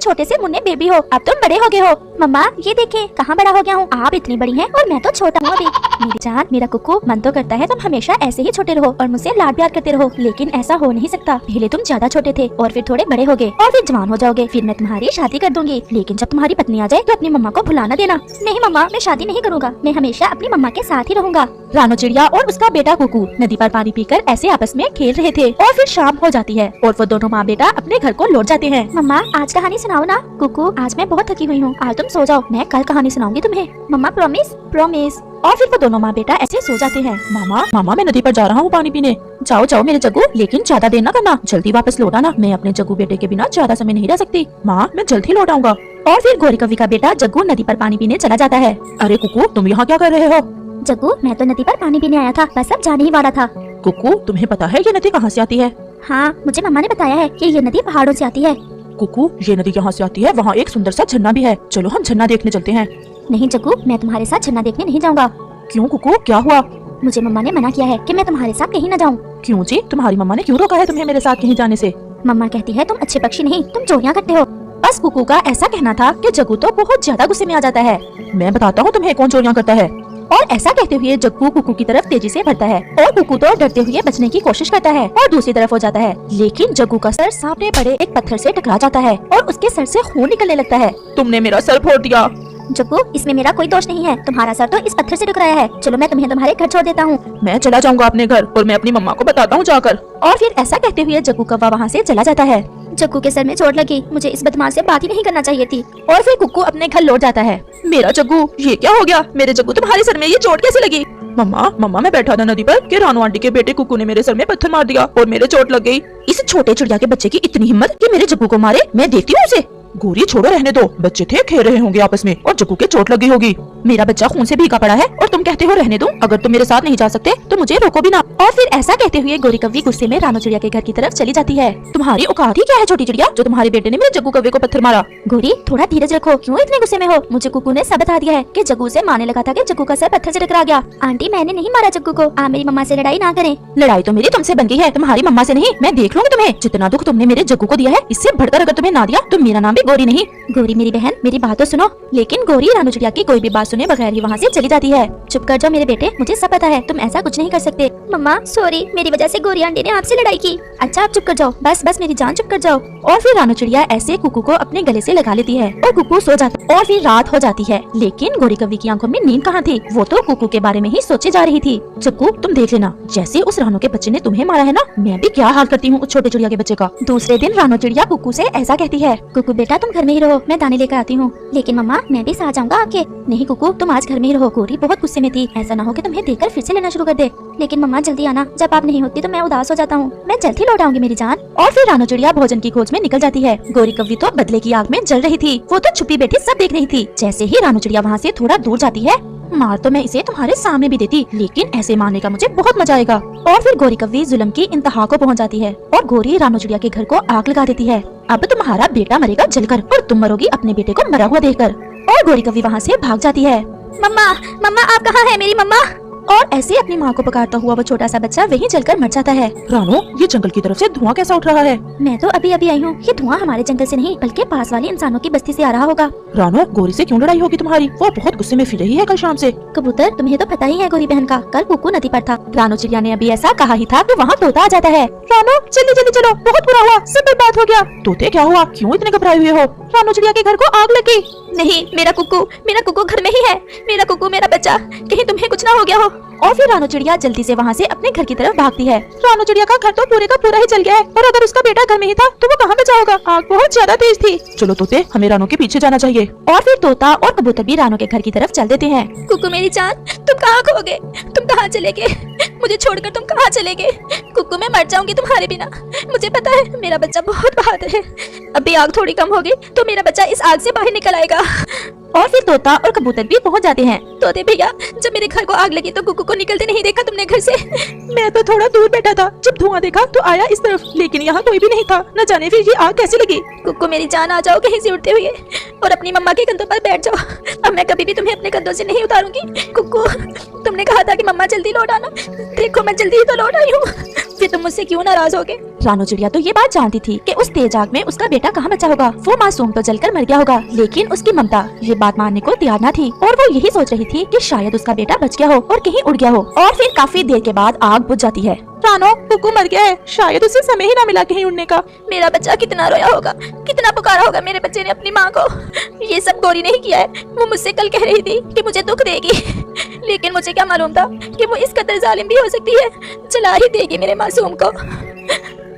छोटे से मुन्ने बेबी हो, अब तुम बड़े हो गए हो। मम्मा ये देखें कहाँ बड़ा हो गया हूँ, आप इतनी बड़ी हैं और मैं तो छोटा हूँ अभी। मेरी जान, मेरा कुकू, मन तो करता है तुम हमेशा ऐसे ही छोटे रहो और मुझसे लाड प्यार करते रहो, लेकिन ऐसा हो नहीं सकता। पहले तुम ज्यादा छोटे थे और फिर थोड़े बड़े हो गए और फिर जवान हो जाओगे, फिर मैं तुम्हारी शादी कर दूंगी। लेकिन जब तुम्हारी पत्नी आ जाए तो अपनी मम्मा को भुला ना देना। नहीं मम्मा, मैं शादी नहीं करूँगा, मैं हमेशा अपनी मम्मा के साथ ही रहूंगा। रानो चिड़िया और उसका बेटा कुकू नदी पर पानी पीकर ऐसे आपस में खेल रहे थे और फिर शाम हो जाती है और वो दोनों माँ बेटा अपने घर को लौट जाते हैं। मम्मा आज कहानी सुनाओ ना। कुकू आज मैं बहुत थकी हुई हूँ, आज तुम सो जाओ, मैं कल कहानी सुनाऊंगी तुम्हें। मम्मा प्रॉमिस? प्रॉमिस। और फिर वो दोनों माँ बेटा ऐसे सो जाते हैं। मामा मैं नदी पर जा रहा हूँ पानी पीने। जाओ जाओ मेरे जग्गू, लेकिन ज्यादा देर ना करना, जल्दी वापस लौट आना, मैं अपने जग्गू बेटे के बिना ज्यादा समय नहीं रह सकती। माँ मैं जल्द ही लौट आऊंगा। और फिर गोरी कवि का बेटा जग्गू नदी पर पानी पीने चला जाता है। अरे कुकू तुम यहाँ क्या कर रहे हो? जग्गू मैं तो नदी पर पानी पीने आया था, बस अब जाने ही वाला था। कुकू तुम्हें पता है ये नदी कहाँ से आती है? हाँ मुझे मम्मा ने बताया है कि ये नदी पहाड़ों से आती है। कुकू ये नदी यहाँ से आती है, वहाँ एक सुंदर सा झरना भी है, चलो हम झरना देखने चलते हैं। नहीं जग्गू मैं तुम्हारे साथ झरना देखने नहीं जाऊँगा। क्यों कुकू क्या हुआ? मुझे मम्मा ने मना किया है कि मैं तुम्हारे साथ कहीं न जाऊँ। क्यों जी, तुम्हारी मम्मा ने क्यों रोका है तुम्हें मेरे साथ कहीं जाने से? मम्मा कहती है तुम अच्छे पक्षी नहीं, तुम चोरियाँ करते हो। बस कुकू का ऐसा कहना था कि जग्गू तो बहुत ज्यादा गुस्से में आ जाता है। मैं बताता हूँ तुम्हें कौन चोरियाँ करता है। और ऐसा कहते हुए जग्गू कुकू की तरफ तेजी से बढ़ता है और कुकू तो डरते हुए बचने की कोशिश करता है और दूसरी तरफ हो जाता है, लेकिन जग्गू का सर सामने पड़े एक पत्थर से टकरा जाता है और उसके सर से खून निकलने लगता है। तुमने मेरा सर फोड़ दिया। जग्गू इसमें मेरा कोई दोष नहीं है, तुम्हारा सर तो इस पत्थर से टकराया है। चलो मैं तुम्हें तुम्हारे घर छोड़ देता हूँ। मैं चला जाऊंगा अपने घर और मैं अपनी मम्मा को बताता हूँ जाकर। और फिर ऐसा कहते हुए जग्गू कौवा वहाँ से चला जाता है। जग्गू के सर में चोट लगी, मुझे इस बदमाश से बात ही नहीं करना चाहिए थी। और फिर कुक्कू अपने घर लौट जाता है। मेरा जग्गू ये क्या हो गया? मेरे जग्गू तुम्हारे सर में ये चोट कैसे लगी? मम्मा मैं बैठा था नदी पर कि रानू आंटी के बेटे कुक्कू ने मेरे सर में पत्थर मार दिया और मेरे चोट लग गई। इस छोटे चिड़िया के बच्चे की इतनी हिम्मत कि मेरे जग्गू को मारे, मैं देखती हूँ उसे। गोरी छोड़ो रहने दो, बच्चे थे खेल रहे होंगे आपस में और जग्गू के चोट लगी होगी। मेरा बच्चा खून से भीगा पड़ा है और तुम कहते हो रहने दो। अगर तुम मेरे साथ नहीं जा सकते तो मुझे रोको भी ना। और फिर ऐसा कहते हुए गोरी कव्वी गुस्से में रानो चिड़िया के घर की तरफ चली जाती है। तुम्हारी औकात ही क्या है छोटी चिड़िया, जो तुम्हारे बेटे ने मेरे जग्गू कव्वे को पत्थर मारा? गोरी थोड़ा धीरज रखो, क्यों इतने गुस्से में हो? मुझे कुक्कू ने सब बता दिया है कि जग्गू से माने लगा था कि जग्गू का सर पत्थर से टकरा गया। आंटी मैंने नहीं मारा जग्गू को, आप मेरी मम्मा से लड़ाई ना करें। लड़ाई तो मेरी तुमसे बन गई है, तुम्हारी मम्मा से नहीं। मैं देख लूंगी तुम्हें। जितना दुख तुमने मेरे जग्गू को दिया है, इससे बढ़कर अगर तुम्हें ना दिया तो मेरा नाम भी गोरी नहीं। गोरी मेरी बहन, मेरी बात तो सुनो। लेकिन गोरी रानो चिड़िया की कोई भी बात सुने बगैर ही वहाँ से चली जाती है। चुप कर जाओ मेरे बेटे, मुझे सब पता है, तुम ऐसा कुछ नहीं कर सकते। मम्मा सॉरी, मेरी वजह से गोरी आंटी ने आपसे लड़ाई की। अच्छा आप चुप कर जाओ, बस मेरी जान चुप कर जाओ। और फिर रानो चिड़िया ऐसे कुक्कू को अपने गले से लगा लेती है और कुक्कू सो जाता है। और फिर रात हो जाती है, लेकिन गोरी कव्वी की आंखों में नींद कहाँ थी, वो तो कुक्कू के बारे में ही सोचे जा रही थी। जग्गू तुम देख लेना, जैसे उस रानो के बच्चे ने तुम्हें मारा है ना, मैं भी क्या हाल करती हूँ उस छोटे चिड़िया के बच्चे का। दूसरे दिन रानो चिड़िया कुक्कू से ऐसा कहती है, कुक्कू बेटा तुम घर में ही रहो, मैं दाने लेकर आती हूँ। लेकिन मम्मा मैं भी साथ जाऊंगा आपके। नहीं कुक्कू तुम आज घर में ही रहो, गोरी बहुत गुस्से में थी, ऐसा ना हो कि तुम्हें देखकर फिर से लेना शुरू कर दे। लेकिन मम्मा जल्दी आना, जब आप नहीं होती तो मैं उदास हो जाता हूँ। मैं जल्दी लौट आऊंगी मेरी जान। और फिर रानो चिड़िया भोजन की खोज में निकल जाती है। गोरी कव्वी तो बदले की आग में जल रही थी, वो तो छुपी बैठी सब देख रही थी। जैसे ही रानो चिड़िया वहाँ से थोड़ा दूर जाती है, मार तो मैं इसे तुम्हारे सामने भी देती, लेकिन ऐसे मारने का मुझे बहुत मजा आएगा। और फिर गोरी कव्वी जुल्म की इंतहा को पहुँच जाती है और गोरी रानो चिड़िया के घर को आग लगा देती है। अब तुम्हारा बेटा मरेगा जलकर और तुम मरोगी अपने बेटे को मरा हुआ देखकर। और गोरी कव्वी वहाँ से भाग जाती है। मम्मा आप कहाँ है मेरी मम्मा? और ऐसे अपनी माँ को पुकारता हुआ वो छोटा सा बच्चा वहीं जलकर मर जाता है। रानो ये जंगल की तरफ से धुआं कैसा उठ रहा है? मैं तो अभी आई हूँ, ये धुआं हमारे जंगल से नहीं बल्कि पास वाले इंसानों की बस्ती से आ रहा होगा। रानो गोरी से क्यों लड़ाई होगी तुम्हारी? वो बहुत गुस्से में फिर रही है कल शाम से। कबूतर तुम्हें तो पता ही है गोरी बहन का, कल कुक्कू नदी पर था। रानो चिड़िया ने अभी ऐसा कहा ही था कि वहाँ तोता आ जाता है। रानो जल्दी चलो, बहुत बुरा हुआ, सब बर्बाद हो गया। तोते क्या हुआ, क्यों इतने घबराए हुए हो? रानो चिड़िया के घर को आग लगी। नहीं मेरा कुक्कू घर में ही है, मेरा कुक्कू मेरा बच्चा, कहीं तुम्हें कुछ ना हो गया हो। और फिर रानो चिड़िया जल्दी से वहाँ से अपने घर की तरफ भागती है। रानो चिड़िया का घर तो पूरे का पूरा ही जल गया है और अगर उसका बेटा घर में ही था तो वो कहाँ बचा होगा, आग बहुत ज्यादा तेज थी। चलो तोते हमें रानो के पीछे जाना चाहिए। और फिर तोता और कबूतर भी रानो के घर की तरफ चल देते हैं। कुक्कू मेरी जान, तुम कहाँ खो गए, तुम कहाँ चले गए, मुझे छोड़कर तुम कहाँ चले गए? कुक्कू मैं मर जाऊंगी तुम्हारे बिना, मुझे पता है, मेरा बच्चा बहुत बहादुर है। अभी आग थोड़ी कम होगी तो मेरा बच्चा इस आग से बाहर निकल आएगा। और फिर तोता और कबूतर भी पहुंच जाते हैं। तोते भैया जब मेरे घर को आग लगी तो कुक्कू को निकलते नहीं देखा तुमने घर से? मैं तो थोड़ा दूर बैठा था, जब धुआं देखा तो आया इस तरफ, लेकिन यहाँ कोई भी नहीं था, न जाने फिर ये आग कैसे लगी। कुक्कू मेरी जान आ जाओ कहीं से उड़ते हुए और अपनी मम्मा के कंधों पर बैठ जाओ, अब मैं कभी भी तुम्हें अपने कंधों से नहीं उतारूंगी। कुक्कू तुमने कहा था कि मम्मा जल्दी लौट आना, देखो मैं जल्दी ही तो लौट आई हूँ। फिर तुम मुझसे क्यों नाराज होगे? रानू चिड़िया तो ये बात जानती थी कि उस तेज आग में उसका बेटा कहाँ बचा होगा। वो मासूम तो जलकर मर गया होगा, लेकिन उसकी ममता ये बात मानने को तैयार न थी और वो यही सोच रही थी कि शायद उसका बेटा बच गया हो और कहीं उड़ गया हो। और फिर काफी देर के बाद आग बुझ जाती है। रानो, कुकू मर गया है, शायद उसे समय ही ना मिला कहीं उड़ने का। मेरा बच्चा कितना रोया होगा, कितना पुकारा होगा मेरे बच्चे ने अपनी माँ को। ये सब गौरी नहीं किया है। वो मुझसे कल कह रही थी कि मुझे दुख देगी, लेकिन मुझे क्या मालूम था कि वो इस कदर जालिम भी हो सकती है, जला ही देगी मेरे मासूम को।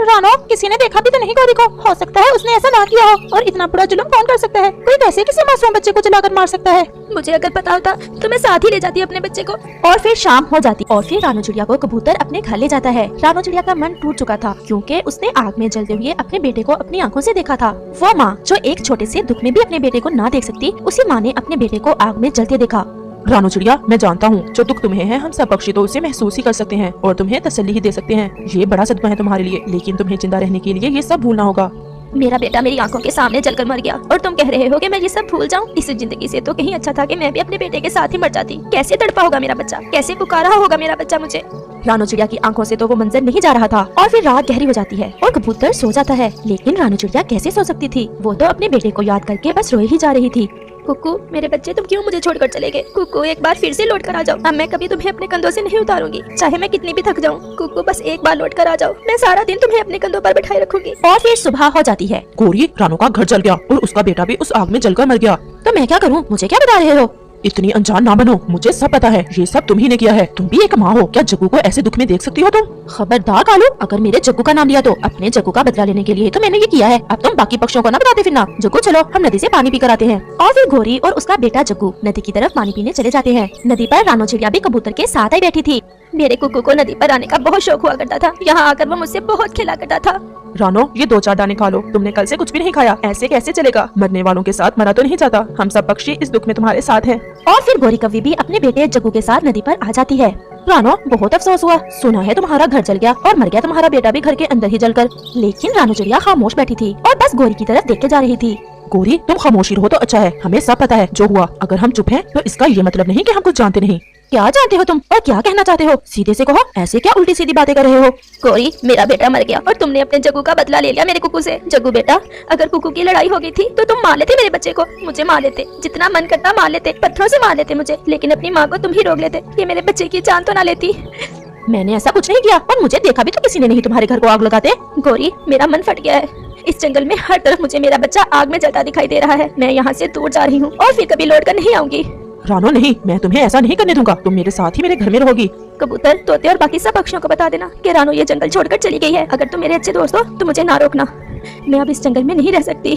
रानो, किसी ने देखा भी तो नहीं गौरी को? हो सकता है उसने ऐसा ना किया हो, और इतना बड़ा जुल्म कौन कर सकता है? कोई कैसे किसी मासूम बच्चे को जलाकर मार सकता है? मुझे अगर पता होता तो मैं साथ ही ले जाती अपने बच्चे को। और फिर शाम हो जाती और फिर रानू चिड़िया को कबूतर अपने घर ले जाता है। रानू चिड़िया का मन टूट चुका था क्योंकि उसने आग में जलते हुए अपने बेटे को अपनी आंखों से देखा था। वो माँ जो एक छोटे से दुख में भी अपने बेटे को ना देख सकती, उसी माँ ने अपने बेटे को आग में जलते देखा। रानू चिड़िया, मैं जानता हूँ जो दुख तुम्हें है हम सब पक्षी तो उसे महसूस ही कर सकते हैं और तुम्हें तसल्ली ही दे सकते हैं। ये बड़ा सदमा है तुम्हारे लिए, लेकिन तुम्हें जिंदा रहने के लिए ये सब भूलना होगा। मेरा बेटा मेरी आंखों के सामने जलकर मर गया और तुम कह रहे हो कि मैं ये सब भूल जाऊं? इस जिंदगी से तो कहीं अच्छा था कि मैं भी अपने बेटे के साथ ही मर जाती। कैसे तड़पा होगा मेरा बच्चा, कैसे पुकारा होगा मेरा बच्चा मुझे। रानू चिड़िया की आंखों से तो वो मंजर नहीं जा रहा था और फिर रात गहरी हो जाती है और कबूतर सो जाता है। लेकिन रानू चिड़िया कैसे सो सकती थी? वो तो अपने बेटे को याद करके बस रोए ही जा रही थी। कुकू, मेरे बच्चे, तुम क्यों मुझे छोड़कर चले गए? कुकू, एक बार फिर से लौट कर आ जाओ। अब मैं कभी तुम्हें अपने कंधों से नहीं उतारूंगी, चाहे मैं कितनी भी थक जाऊं। कुकू, बस एक बार लौट कर आ जाओ, मैं सारा दिन तुम्हें अपने कंधों पर बैठाए रखूंगी। और फिर सुबह हो जाती है। गौरी, रानू का घर जल गया और उसका बेटा भी उस आग में जलकर मर गया। तो मैं क्या करूँ? मुझे क्या बता रहे हो? इतनी अनजान ना बनो, मुझे सब पता है। ये सब तुम ही ने किया है। तुम भी एक माँ हो, क्या जग्गू को ऐसे दुख में देख सकती हो तुम? खबरदार कालू, अगर मेरे जग्गू का नाम लिया तो अपने जग्गू का बदला लेने के लिए तो मैंने ये किया है। अब तुम बाकी पक्षियों को ना बताते फिरना। जग्गू, चलो हम नदी से पानी पीकर आते हैं। और फिर गौरी और उसका बेटा जग्गू नदी की तरफ पानी पीने चले जाते हैं। नदी पर रानू चिड़िया भी कबूतर के साथ ही बैठी थी। मेरे कुकू को नदी पर आने का बहुत शौक हुआ करता था। यहाँ आकर वो मुझसे बहुत खेला करता था। रानो, ये 2-4 दाने खा लो, तुमने कल से कुछ भी नहीं खाया। ऐसे कैसे चलेगा? मरने वालों के साथ मरा तो नहीं जाता। हम सब पक्षी इस दुख में तुम्हारे साथ हैं। और फिर गौरी कव्वी भी अपने बेटे जग्गू के साथ नदी पर आ जाती है। रानो, बहुत अफसोस हुआ, सुना है तुम्हारा घर जल गया और मर गया तुम्हारा बेटा भी घर के अंदर ही जलकर। लेकिन रानू चिड़िया खामोश बैठी थी और बस गौरी की तरफ देख के जा रही थी। गौरी, तुम खामोशी रहो तो अच्छा है, हमें सब पता है जो हुआ। अगर हम चुप हैं तो इसका ये मतलब नहीं कि हम कुछ जानते नहीं। क्या जानते हो तुम और क्या कहना चाहते हो? सीधे से कहो, ऐसे क्या उल्टी सीधी बातें कर रहे हो? गौरी, मेरा बेटा मर गया और तुमने अपने जग्गू का बदला ले लिया मेरे कुकू से। जग्गू बेटा, अगर कुकू की लड़ाई हो गई थी तो तुम मार लेते मेरे बच्चे को। मुझे मार लेते, जितना मन करता मार लेते, पत्थरों से मार लेते मुझे, लेकिन अपनी माँ को तुम ही रोक लेते। ये मेरे बच्चे की जान तो ना लेती। मैंने ऐसा कुछ नहीं किया और मुझे देखा भी तो किसी ने नहीं तुम्हारे घर को आग लगाते। गौरी, मेरा मन फट गया है। इस जंगल में हर तरफ मुझे मेरा बच्चा आग में जलता दिखाई दे रहा है। मैं यहाँ से दूर जा रही हूँ और फिर कभी लौट कर नहीं आऊंगी। रानो, नहीं, मैं तुम्हें ऐसा नहीं करने दूंगा। तुम मेरे साथ ही मेरे घर में रहोगी। कबूतर, तोते और बाकी सब पक्षियों को बता देना कि रानो ये जंगल छोड़कर चली गई है। अगर तुम मेरे अच्छे दोस्त हो तो मुझे ना रोकना, मैं अब इस जंगल में नहीं रह सकती।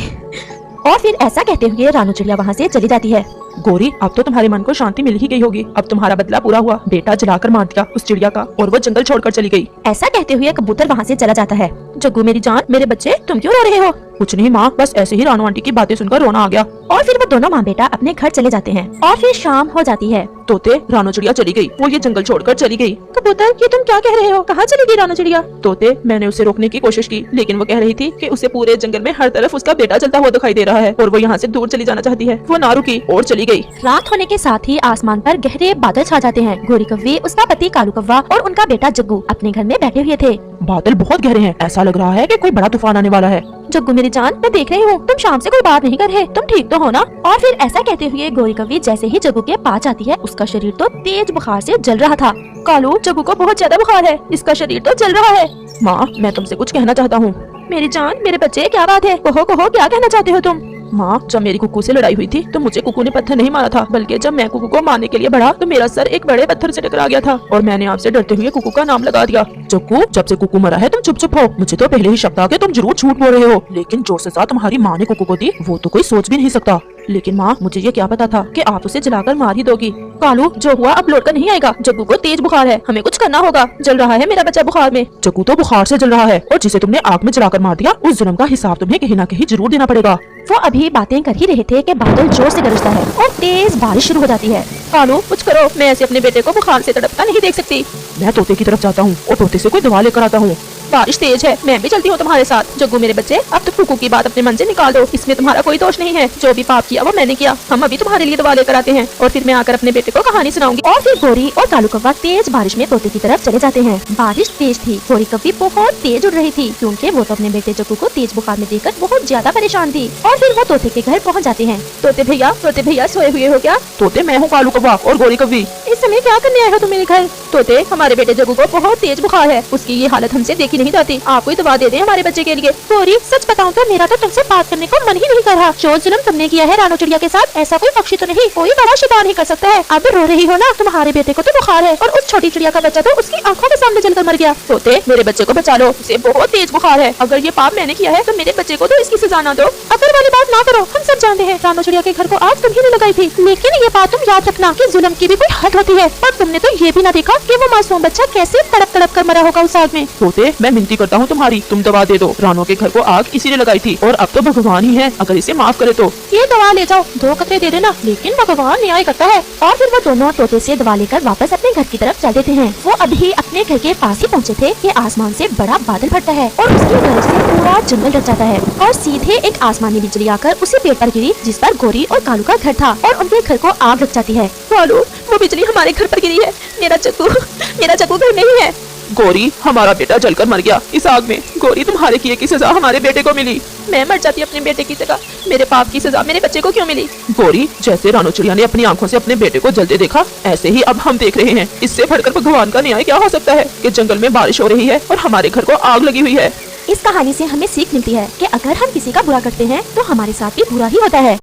और फिर ऐसा कहते हुए रानू चिड़िया वहाँ से चली जाती है। गौरी, अब तो तुम्हारे मन को शांति मिल ही गई होगी। अब तुम्हारा बदला पूरा हुआ, बेटा जलाकर मार दिया उस चिड़िया का और वो जंगल छोड़कर चली गई। ऐसा कहते हुए कबूतर वहाँ से चला जाता है। जग्गू, मेरी जान, मेरे बच्चे, तुम क्यों रो रहे हो? कुछ नहीं माँ, बस ऐसे ही रानू आंटी की बातें सुनकर रोना आ गया। और फिर वो दोनों माँ बेटा अपने घर चले जाते हैं। और फिर शाम हो जाती है। तोते, रानू चिड़िया चली गई, वो ये जंगल छोड़कर चली गई। कबूतर, ये तुम क्या कह रहे हो? कहाँ चली गई रानू चिड़िया? तोते, मैंने उसे रोकने की कोशिश की, लेकिन वो कह रही थी कि उसे पूरे जंगल में हर तरफ उसका बेटा चलता हुआ दिखाई दे रहा है और वो यहाँ से दूर चली जाना चाहती है। वो ना रुकी और चली गई। रात होने के साथ ही आसमान पर गहरे बादल छा जाते हैं। गौरी कव्वी, उसका पति कालू कौवा और उनका बेटा जग्गू अपने घर में बैठे हुए थे। बादल बहुत गहरे हैं, ऐसा लग रहा है कि कोई बड़ा तूफान आने वाला है। जग्गू, मेरी जान, मैं देख रही हूँ तुम शाम से कोई बात नहीं कर रहे, तुम ठीक तो हो ना? और फिर ऐसा कहते हुए गौरी कव्वी जैसे ही जग्गू के पास आती है, उसका शरीर तो तेज बुखार से जल रहा था। कालू, जग्गू को बहुत ज्यादा बुखार है, इसका शरीर तो जल रहा है। माँ, मैं तुमसे कुछ कहना चाहता हूँ। मेरी जान, मेरे बच्चे, क्या बात है? कहो कहो, क्या कहना चाहते हो तुम? माँ, जब मेरी कुकू से लड़ाई हुई थी तो मुझे कुकू ने पत्थर नहीं मारा था, बल्कि जब मैं कुकू को मारने के लिए बढ़ा तो मेरा सर एक बड़े पत्थर से टकरा गया था और मैंने आपसे डरते हुए कुकू का नाम लगा दिया। जग्गू, जब से कुकू मरा है तुम चुप चुप हो। मुझे तो पहले ही शक था कि तुम जरूर झूठ बोल रहे हो, लेकिन जो सजा तुम्हारी माँ ने कुकू को दी वो तो कोई सोच भी नहीं सकता। लेकिन माँ, मुझे ये क्या पता था कि आप उसे जलाकर मार ही दोगी। कालू, जो हुआ अब लौट कर नहीं आएगा। जग्गू को तेज बुखार है, हमें कुछ करना होगा। जल रहा है मेरा बच्चा बुखार में। जग्गू तो बुखार से जल रहा है और जिसे तुमने आग में जलाकर मार दिया उस जुर्म का हिसाब तुम्हें कहीं ना कहीं जरूर देना पड़ेगा। वो अभी बातें कर ही रहे थे कि बादल जोर से गरजता है और तेज बारिश शुरू हो जाती है। कालू, कुछ करो, मैं ऐसे अपने बेटे को बुखार से तड़पता नहीं देख सकती। मैं तोते की तरफ जाता हूँ और तोते से कोई दवा लेकर आता हूँ। बारिश तेज है, मैं भी चलती हूँ तुम्हारे साथ। जग्गू मेरे बच्चे, अब तो कुकू की बात अपने मन से निकाल दो, इसमें तुम्हारा कोई दोष नहीं है। जो भी पाप किया वो मैंने किया। हम अभी तुम्हारे लिए दवा लेकर आते हैं और फिर मैं आकर अपने बेटे को कहानी सुनाऊंगी। और फिर गोरी और कालू कौवा तेज बारिश में तोते की तरफ चले जाते हैं। बारिश तेज थी, गोरी कौवी बहुत तेज उड़ रही थी क्योंकि वो तो अपने बेटे जग्गू को तेज बुखार में देखकर बहुत ज्यादा परेशान थी। और फिर वो तोते के घर पहुंच जाते हैं। तोते भैया सोए हुए हो क्या? तोते, मैं हूँ कालू कौवा और गोरी कौवी। इस समय क्या करने आए हो तुम मेरे घर? तोते, हमारे बेटे जग्गू को बहुत तेज बुखार है, उसकी ये हालत हमसे देखी नहीं जाती। आप कोई दवा दे दें हमारे बच्चे के लिए। गोरी, सच बताऊं तो मेरा तो तुमसे बात करने को मन ही नहीं कर रहा। जो जुल्म तुमने किया है रानो चिड़िया के साथ, ऐसा कोई पक्षी तो नहीं, कोई बड़ा शिकार नहीं कर सकता है। अब रो रही हो ना, तुम्हारे बेटे को तो बुखार है और उस छोटी चिड़िया का बच्चा तो उसकी आंखों के सामने जलकर मर गया। तोते, मेरे बच्चे को बचा लो, उसे बहुत तेज बुखार है। अगर ये पाप मैंने किया है तो मेरे बच्चे को तो इसकी सजा ना दो। अगर वाली बात ना करो, हम सब जानते हैं रानो चिड़िया के घर को आग तुम्ही ने लगाई थी। लेकिन ये बात तुम याद रखना कि जुल्म की भी कोई हद होती है। और तुमने तो ये भी ना देखा कि वो मासूम बच्चा कैसे तड़प तड़प कर मरा होगा उस आग में। तोते, मैं मिनती करता हूँ तुम्हारी, तुम दवा दे दो। रानो के घर को आग इसी ने लगाई थी और अब तो भगवान ही है, अगर इसे माफ करे तो। ये दवा ले जाओ, 2 कतरे दे देना, लेकिन भगवान न्याय करता है। और फिर वो दोनों तोते से दवा लेकर वापस अपने घर की तरफ चल देते हैं। वो अभी अपने घर के पास ही पहुँचे थे कि आसमान से बड़ा बादल फटता है और उसकी वजह से पूरा जंगल ढक जाता है और सीधे एक आसमानी बिजली आकर उसी पेड़ पर गिरी जिस पर गोरी और कालू का घर था और उनके घर को आग लग जाती है। कालू, वो बिजली हमारे घर पर गिरी है, मेरा चक्कू घर में ही है। गोरी, हमारा बेटा जलकर मर गया इस आग में। गोरी, तुम्हारे किए की सजा हमारे बेटे को मिली। मैं मर जाती अपने बेटे की जगह, मेरे पाप की सजा मेरे बच्चे को क्यों मिली? गोरी, जैसे रानो चिड़िया ने अपनी आंखों से अपने बेटे को जलते देखा, ऐसे ही अब हम देख रहे हैं। इससे बढ़कर भगवान का न्याय क्या हो सकता है कि जंगल में बारिश हो रही है और हमारे घर को आग लगी हुई है। इस कहानी से हमें सीख मिलती है कि अगर हम किसी का बुरा करते हैं तो हमारे साथ भी बुरा ही होता है।